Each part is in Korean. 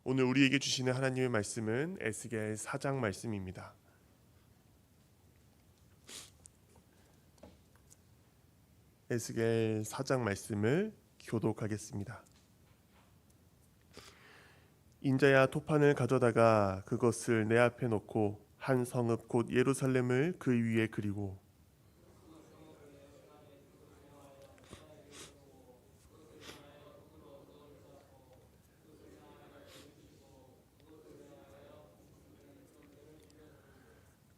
오늘 우리에게 주시는 하나님의 말씀은 에스겔 4장 말씀입니다. 에스겔 4장 말씀을 교독하겠습니다. 인자야, 토판을 가져다가 그것을 내 앞에 놓고 한 성읍 곧 예루살렘을 그 위에 그리고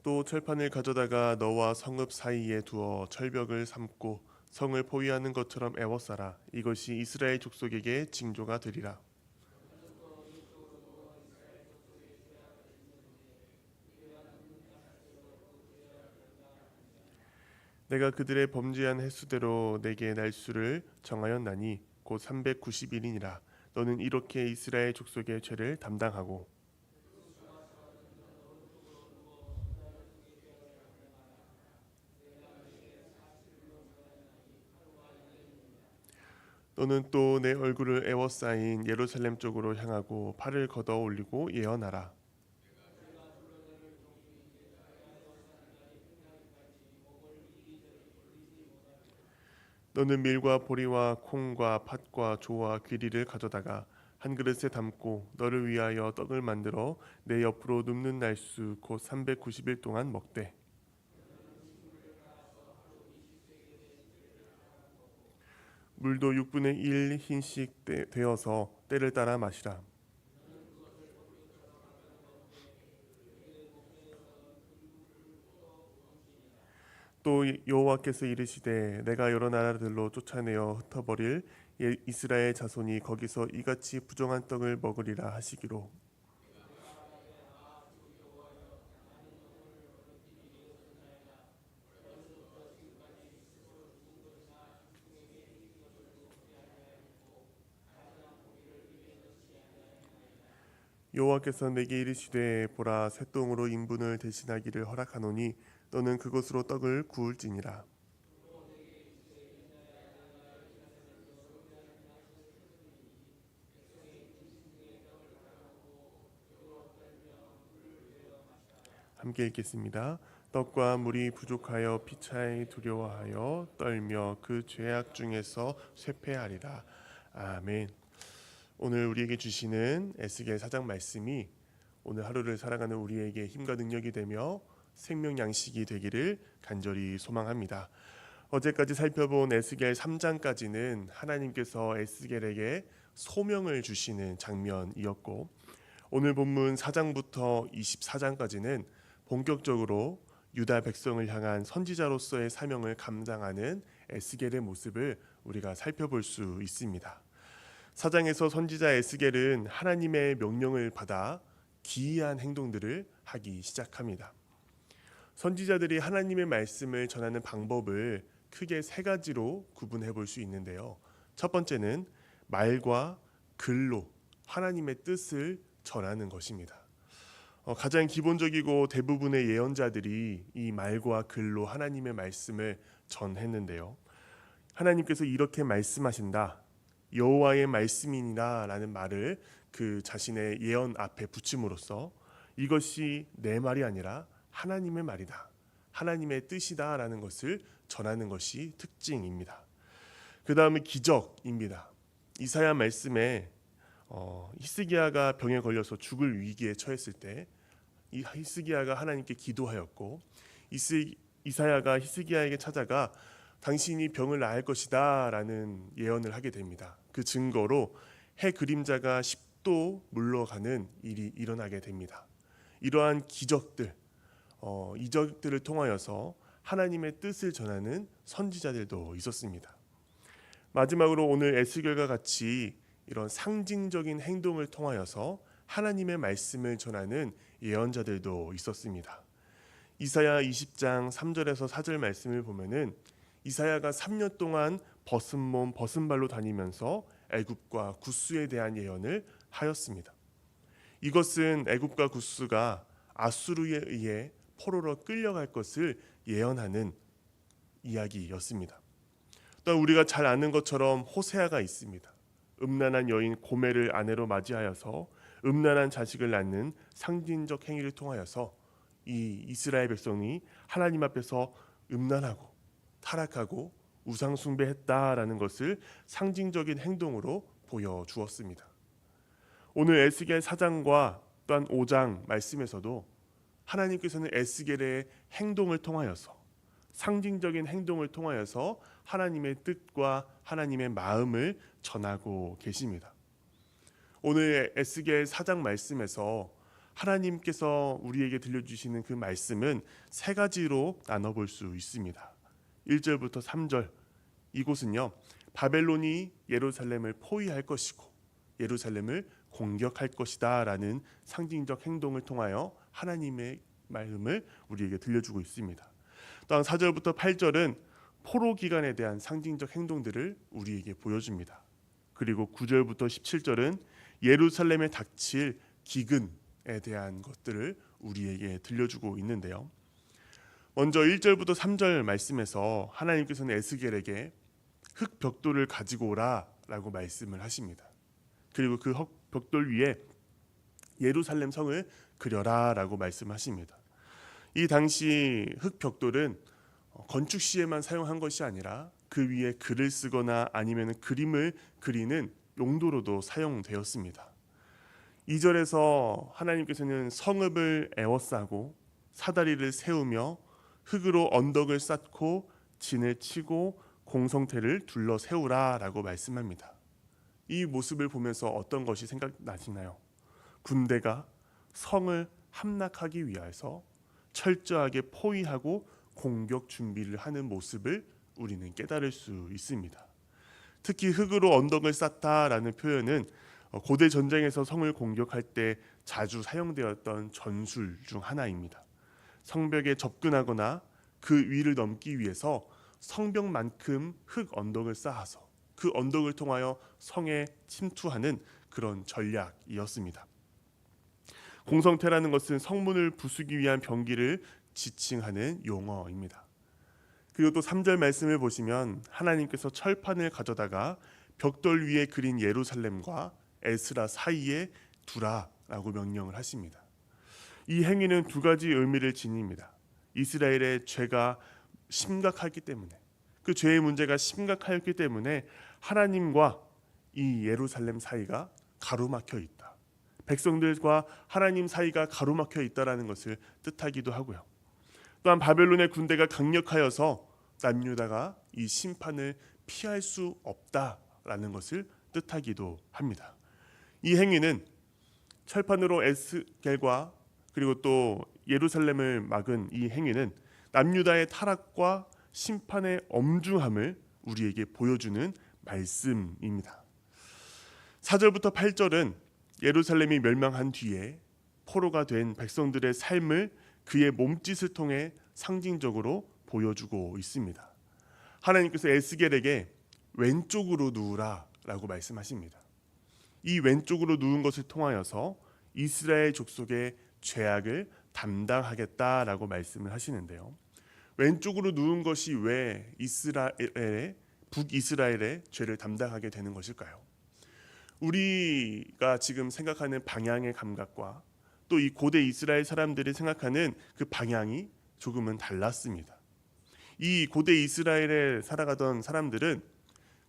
또 철판을 가져다가 너와 성읍 사이에 두어 철벽을 삼고 성을 포위하는 것처럼 애워싸라. 이것이 이스라엘 족속에게 징조가 되리라. 내가 그들의 범죄한 횟수대로 내게 날수를 정하였나니 곧 390일이니라. 너는 이렇게 이스라엘 족속의 죄를 담당하고 너는 또 내 얼굴을 애워싸인 예루살렘 쪽으로 향하고 팔을 걷어 올리고 예언하라. 너는 밀과 보리와 콩과 팥과 조와 귀리를 가져다가 한 그릇에 담고 너를 위하여 떡을 만들어 내 옆으로 눕는 날수 곧 390일 동안 먹되 물도 6분의 1 흰씩 되어서 때를 따라 마시라. 또 여호와께서 이르시되 내가 여러 나라들로 쫓아내어 흩어버릴 이스라엘 자손이 거기서 이같이 부정한 떡을 먹으리라 하시기로 여호와께서 내게 이르시되 보라 쇠똥으로 인분을 대신하기를 허락하노니 너는 그것으로 떡을 구울지니라. 함께 읽겠습니다. 떡과 물이 부족하여 피차에 두려워하여 떨며 그 죄악 중에서 쇠폐하리라. 아멘. 오늘 우리에게 주시는 에스겔 4장 말씀이 오늘 하루를 살아가는 우리에게 힘과 능력이 되며 생명 양식이 되기를 간절히 소망합니다. 어제까지 살펴본 에스겔 3장까지는 하나님께서 에스겔에게 소명을 주시는 장면이었고 오늘 본문 4장부터 24장까지는 본격적으로 유다 백성을 향한 선지자로서의 사명을 감당하는 에스겔의 모습을 우리가 살펴볼 수 있습니다. 4장에서 선지자 에스겔은 하나님의 명령을 받아 기이한 행동들을 하기 시작합니다. 선지자들이 하나님의 말씀을 전하는 방법을 크게 세 가지로 구분해 볼 수 있는데요. 첫 번째는 말과 글로 하나님의 뜻을 전하는 것입니다. 가장 기본적이고 대부분의 예언자들이 이 말과 글로 하나님의 말씀을 전했는데요. 하나님께서 이렇게 말씀하신다. 여호와의 말씀이니라 라는 말을 그 자신의 예언 앞에 붙임으로써 이것이 내 말이 아니라 하나님의 말이다. 하나님의 뜻이다 라는 것을 전하는 것이 특징입니다. 그 다음은 기적입니다. 이사야 말씀에 히스기야가 병에 걸려서 죽을 위기에 처했을 때 이 히스기야가 하나님께 기도하였고 이사야가 히스기야에게 찾아가 당신이 병을 나을 것이다 라는 예언을 하게 됩니다. 그 증거로 해 그림자가 10도 물러가는 일이 일어나게 됩니다. 이러한 기적들, 이적들을 통하여서 하나님의 뜻을 전하는 선지자들도 있었습니다. 마지막으로 오늘 에스겔과 같이 이런 상징적인 행동을 통하여서 하나님의 말씀을 전하는 예언자들도 있었습니다. 이사야 20장 3절에서 4절 말씀을 보면은 이사야가 3년 동안 벗은 몸 벗은 발로 다니면서 애굽과 구스에 대한 예언을 하였습니다. 이것은 애굽과 구스가 아수르에 의해 포로로 끌려갈 것을 예언하는 이야기였습니다. 또 우리가 잘 아는 것처럼 호세아가 있습니다. 음란한 여인 고멜을 아내로 맞이하여서 음란한 자식을 낳는 상징적 행위를 통하여서 이 이스라엘 백성이 하나님 앞에서 음란하고 타락하고 우상 숭배했다라는 것을 상징적인 행동으로 보여주었습니다. 오늘 에스겔 4장과 또한 5장 말씀에서도 하나님께서는 에스겔의 행동을 통하여서 상징적인 행동을 통하여서 하나님의 뜻과 하나님의 마음을 전하고 계십니다. 오늘 에스겔 4장 말씀에서 하나님께서 우리에게 들려주시는 그 말씀은 세 가지로 나눠볼 수 있습니다. 1절부터 3절, 이곳은요, 바벨론이 예루살렘을 포위할 것이고 예루살렘을 공격할 것이다 라는 상징적 행동을 통하여 하나님의 마음을 우리에게 들려주고 있습니다. 또한 4절부터 8절은 포로 기간에 대한 상징적 행동들을 우리에게 보여줍니다. 그리고 9절부터 17절은 예루살렘에 닥칠 기근에 대한 것들을 우리에게 들려주고 있는데요. 먼저 1절부터 3절 말씀에서 하나님께서는 에스겔에게 흙 벽돌을 가지고 오라 라고 말씀을 하십니다. 그리고 그 벽돌 위에 예루살렘 성을 그려라 라고 말씀하십니다. 이 당시 흙 벽돌은 건축 시에만 사용한 것이 아니라 그 위에 글을 쓰거나 아니면 그림을 그리는 용도로도 사용되었습니다. 2절에서 하나님께서는 성읍을 에워싸고 사다리를 세우며 흙으로 언덕을 쌓고 진을 치고 공성태를 둘러 세우라 라고 말씀합니다. 이 모습을 보면서 어떤 것이 생각나시나요? 군대가 성을 함락하기 위해서 철저하게 포위하고 공격 준비를 하는 모습을 우리는 깨달을 수 있습니다. 특히 흙으로 언덕을 쌓다라는 표현은 고대 전쟁에서 성을 공격할 때 자주 사용되었던 전술 중 하나입니다. 성벽에 접근하거나 그 위를 넘기 위해서 성벽만큼 흙 언덕을 쌓아서 그 언덕을 통하여 성에 침투하는 그런 전략이었습니다. 공성태라는 것은 성문을 부수기 위한 병기를 지칭하는 용어입니다. 그리고 또 3절 말씀을 보시면 하나님께서 철판을 가져다가 벽돌 위에 그린 예루살렘과 에스라 사이에 두라라고 명령을 하십니다. 이 행위는 두 가지 의미를 지닙니다. 이스라엘의 죄가 심각하기 때문에, 그 죄의 문제가 심각하였기 때문에 하나님과 이 예루살렘 사이가 가로막혀 있다. 백성들과 하나님 사이가 가로막혀 있다라는 것을 뜻하기도 하고요. 또한 바벨론의 군대가 강력하여서 남유다가 이 심판을 피할 수 없다라는 것을 뜻하기도 합니다. 이 행위는 철판으로 에스겔과 그리고 또 예루살렘을 막은 이 행위는 남유다의 타락과 심판의 엄중함을 우리에게 보여주는 말씀입니다. 4절부터 8절은 예루살렘이 멸망한 뒤에 포로가 된 백성들의 삶을 그의 몸짓을 통해 상징적으로 보여주고 있습니다. 하나님께서 에스겔에게 왼쪽으로 누우라 라고 말씀하십니다. 이 왼쪽으로 누운 것을 통하여서 이스라엘 족속의 죄악을 담당하겠다라고 말씀을 하시는데요. 왼쪽으로 누운 것이 왜 북이스라엘의 죄를 담당하게 되는 것일까요? 우리가 지금 생각하는 방향의 감각과 또 이 고대 이스라엘 사람들이 생각하는 그 방향이 조금은 달랐습니다. 이 고대 이스라엘에 살아가던 사람들은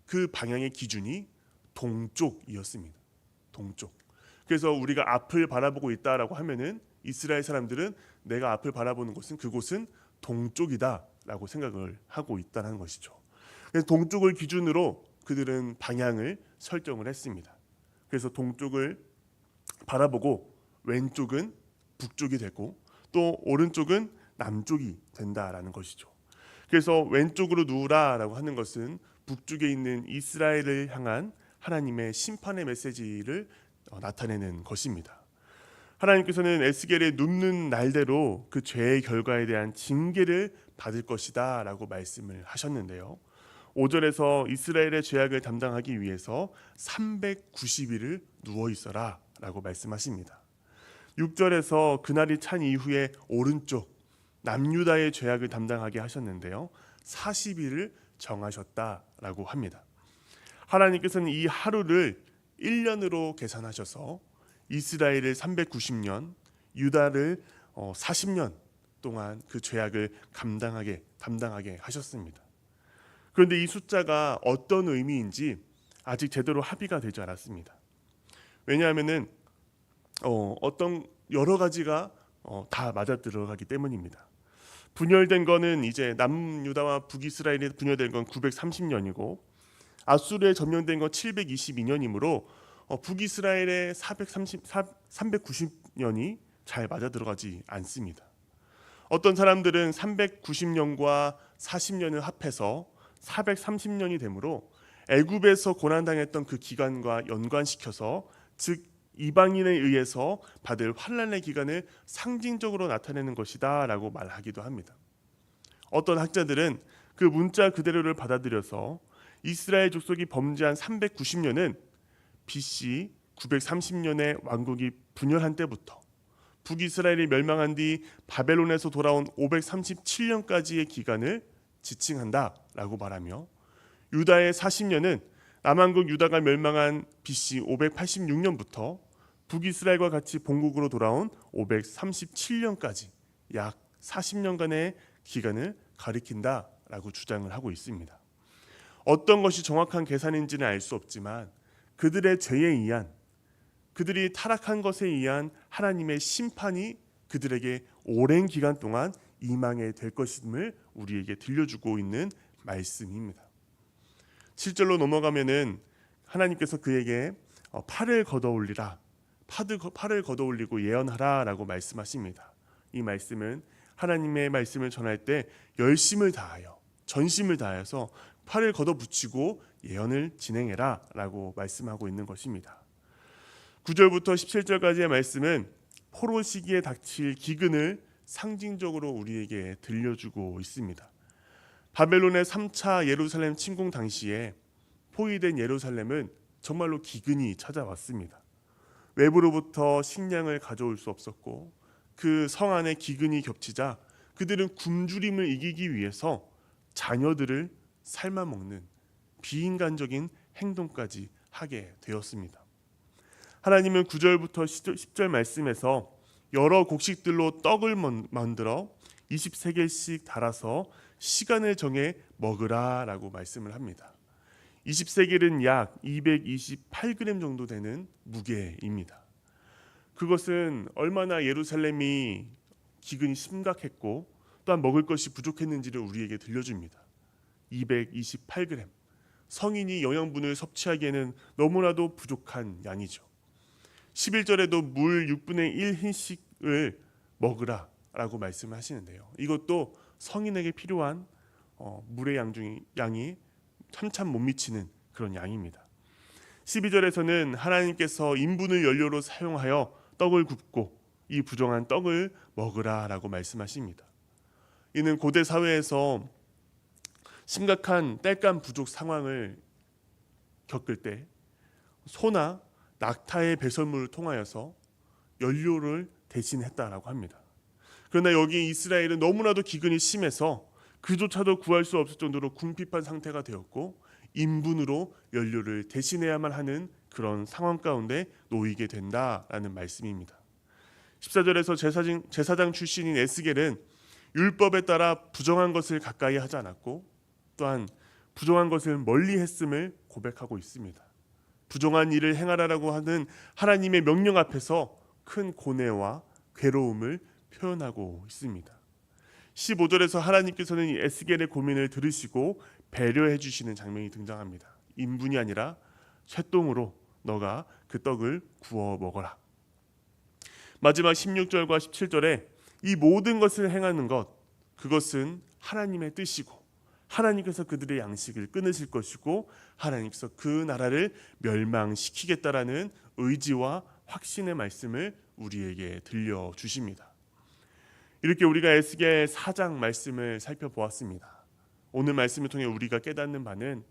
그 방향의 기준이 동쪽이었습니다. 동쪽. 그래서 우리가 앞을 바라보고 있다라고 하면은 이스라엘 사람들은 내가 앞을 바라보는 곳은 그곳은 동쪽이다라고 생각을 하고 있다는 것이죠. 그래서 동쪽을 기준으로 그들은 방향을 설정을 했습니다. 그래서 동쪽을 바라보고 왼쪽은 북쪽이 되고 또 오른쪽은 남쪽이 된다라는 것이죠. 그래서 왼쪽으로 누우라라고 하는 것은 북쪽에 있는 이스라엘을 향한 하나님의 심판의 메시지를 나타내는 것입니다. 하나님께서는 에스겔의 눕는 날대로 그 죄의 결과에 대한 징계를 받을 것이다 라고 말씀을 하셨는데요. 5절에서 이스라엘의 죄악을 담당하기 위해서 390일을 누워 있어라 라고 말씀하십니다. 6절에서 그날이 찬 이후에 오른쪽 남유다의 죄악을 담당하게 하셨는데요. 40일을 정하셨다라고 합니다. 하나님께서는 이 하루를 1년으로 계산하셔서 이스라엘을 390년, 유다를 40년 동안 그 죄악을 감당하게 하셨습니다. 그런데 이 숫자가 어떤 의미인지 아직 제대로 합의가 되지 않았습니다. 왜냐하면은 어떤 여러 가지가 다 맞아 들어가기 때문입니다. 분열된 거는 이제 남유다와 북이스라엘이 분열된 건 930년이고 아수르에 점령된 건 722년이므로 북이스라엘의 390년이 잘 맞아 들어가지 않습니다. 어떤 사람들은 390년과 40년을 합해서 430년이 되므로 애굽에서 고난당했던 그 기간과 연관시켜서 즉 이방인에 의해서 받을 환난의 기간을 상징적으로 나타내는 것이다라고 말하기도 합니다. 어떤 학자들은 그 문자 그대로를 받아들여서 이스라엘 족속이 범죄한 390년은 BC 930년에 왕국이 분열한 때부터 북이스라엘이 멸망한 뒤 바벨론에서 돌아온 537년까지의 기간을 지칭한다라고 말하며 유다의 40년은 남왕국 유다가 멸망한 BC 586년부터 북이스라엘과 같이 본국으로 돌아온 537년까지 약 40년간의 기간을 가리킨다라고 주장을 하고 있습니다. 어떤 것이 정확한 계산인지는 알 수 없지만 그들의 죄에 의한 그들이 타락한 것에 의한 하나님의 심판이 그들에게 오랜 기간 동안 임하게 될 것임을 우리에게 들려주고 있는 말씀입니다. 7절로 넘어가면은 하나님께서 그에게 팔을 걷어올리라, 팔을 걷어올리고 예언하라라고 말씀하십니다. 이 말씀은 하나님의 말씀을 전할 때 열심을 다하여 전심을 다해서 팔을 걷어붙이고 예언을 진행해라라고 말씀하고 있는 것입니다. 9절부터 17절까지의 말씀은 포로 시기에 닥칠 기근을 상징적으로 우리에게 들려주고 있습니다. 바벨론의 3차 예루살렘 침공 당시에 포위된 예루살렘은 정말로 기근이 찾아왔습니다. 외부로부터 식량을 가져올 수 없었고 그 성 안에 기근이 겹치자 그들은 굶주림을 이기기 위해서 자녀들을 삶아먹는 비인간적인 행동까지 하게 되었습니다. 하나님은 9절부터 10절 말씀에서 여러 곡식들로 떡을 만들어 20세겔씩 달아서 시간을 정해 먹으라라고 말씀을 합니다. 20세겔은 약 228g 정도 되는 무게입니다. 그것은 얼마나 예루살렘이 기근이 심각했고 또한 먹을 것이 부족했는지를 우리에게 들려줍니다. 228g. 성인이 영양분을 섭취하기에는 너무나도 부족한 양이죠. 11절에도 물 6분의 1 흰씩을 먹으라 라고 말씀을 하시는데요. 이것도 성인에게 필요한 물의 양이 참참 못 미치는 그런 양입니다. 12절에서는 하나님께서 인분을 연료로 사용하여 떡을 굽고 이 부정한 떡을 먹으라 라고 말씀하십니다. 이는 고대 사회에서 심각한 땔감 부족 상황을 겪을 때 소나 낙타의 배설물을 통하여서 연료를 대신했다라고 합니다. 그러나 여기 이스라엘은 너무나도 기근이 심해서 그조차도 구할 수 없을 정도로 궁핍한 상태가 되었고 인분으로 연료를 대신해야만 하는 그런 상황 가운데 놓이게 된다라는 말씀입니다. 14절에서 제사장 출신인 에스겔은 율법에 따라 부정한 것을 가까이 하지 않았고 또한 부정한 것을 멀리 했음을 고백하고 있습니다. 부정한 일을 행하라라고 하는 하나님의 명령 앞에서 큰 고뇌와 괴로움을 표현하고 있습니다. 15절에서 하나님께서는 이 에스겔의 고민을 들으시고 배려해 주시는 장면이 등장합니다. 인분이 아니라 쇠똥으로 너가 그 떡을 구워 먹어라. 마지막 16절과 17절에 이 모든 것을 행하는 것, 그것은 하나님의 뜻이고 하나님께서 그들의 양식을 끊으실 것이고 하나님께서 그 나라를 멸망시키겠다라는 의지와 확신의 말씀을 우리에게 들려주십니다. 이렇게 우리가 에스겔 4장 말씀을 살펴보았습니다. 오늘 말씀을 통해 우리가 깨닫는 바는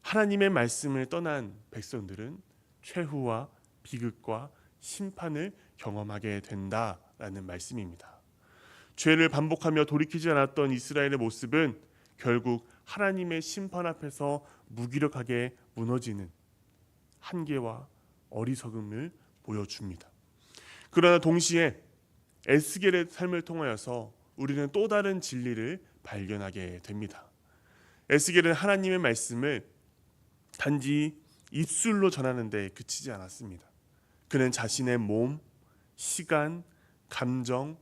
하나님의 말씀을 떠난 백성들은 최후와 비극과 심판을 경험하게 된다라는 말씀입니다. 죄를 반복하며 돌이키지 않았던 이스라엘의 모습은 결국 하나님의 심판 앞에서 무기력하게 무너지는 한계와 어리석음을 보여줍니다. 그러나 동시에 에스겔의 삶을 통하여서 우리는 또 다른 진리를 발견하게 됩니다. 에스겔은 하나님의 말씀을 단지 입술로 전하는 데 그치지 않았습니다. 그는 자신의 몸, 시간, 감정,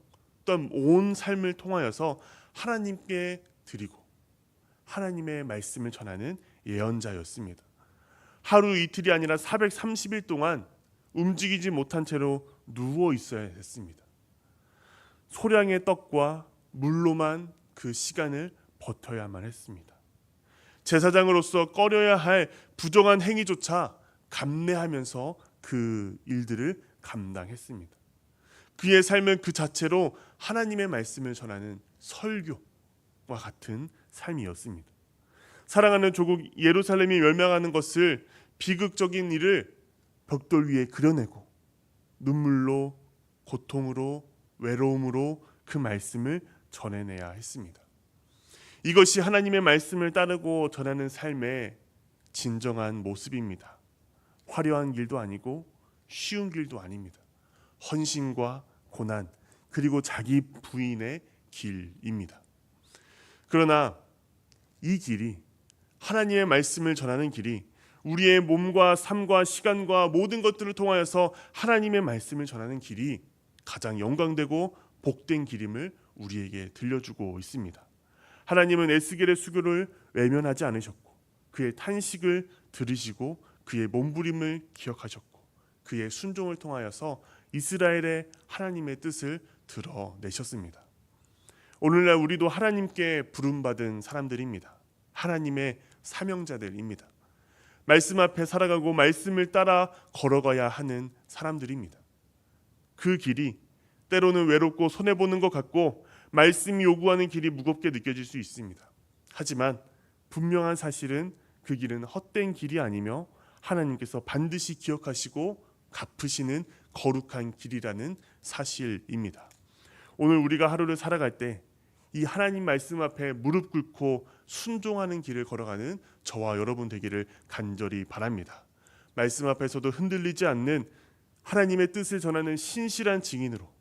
또한 온 삶을 통하여서 하나님께 드리고 하나님의 말씀을 전하는 예언자였습니다. 하루 이틀이 아니라 430일 동안 움직이지 못한 채로 누워 있어야 했습니다. 소량의 떡과 물로만 그 시간을 버텨야만 했습니다. 제사장으로서 꺼려야 할 부정한 행위조차 감내하면서 그 일들을 감당했습니다. 그의 삶은 그 자체로 하나님의 말씀을 전하는 설교와 같은 삶이었습니다. 사랑하는 조국 예루살렘이 멸망하는 것을 비극적인 일을 벽돌 위에 그려내고 눈물로, 고통으로, 외로움으로 그 말씀을 전해내야 했습니다. 이것이 하나님의 말씀을 따르고 전하는 삶의 진정한 모습입니다. 화려한 길도 아니고 쉬운 길도 아닙니다. 헌신과 고난 그리고 자기 부인의 길입니다. 그러나 이 길이, 하나님의 말씀을 전하는 길이 우리의 몸과 삶과 시간과 모든 것들을 통하여서 하나님의 말씀을 전하는 길이 가장 영광되고 복된 길임을 우리에게 들려주고 있습니다. 하나님은 에스겔의 수고를 외면하지 않으셨고 그의 탄식을 들으시고 그의 몸부림을 기억하셨고 그의 순종을 통하여서 이스라엘의 하나님의 뜻을 드러내셨습니다. 오늘날 우리도 하나님께 부름받은 사람들입니다. 하나님의 사명자들입니다. 말씀 앞에 살아가고 말씀을 따라 걸어가야 하는 사람들입니다. 그 길이 때로는 외롭고 손해보는 것 같고 말씀이 요구하는 길이 무겁게 느껴질 수 있습니다. 하지만 분명한 사실은 그 길은 헛된 길이 아니며 하나님께서 반드시 기억하시고 갚으시는 거룩한 길이라는 사실입니다. 오늘 우리가 하루를 살아갈 때 이 하나님 말씀 앞에 무릎 꿇고 순종하는 길을 걸어가는 저와 여러분 되기를 간절히 바랍니다. 말씀 앞에서도 흔들리지 않는 하나님의 뜻을 전하는 신실한 증인으로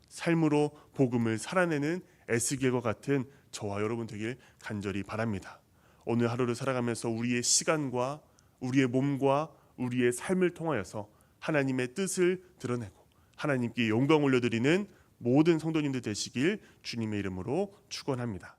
삶으로 복음을 살아내는 에스겔과 같은 저와 여러분 되길 간절히 바랍니다. 오늘 하루를 살아가면서 우리의 시간과 우리의 몸과 우리의 삶을 통하여서 하나님의 뜻을 드러내고 하나님께 영광 올려드리는 모든 성도님들 되시길 주님의 이름으로 축원합니다.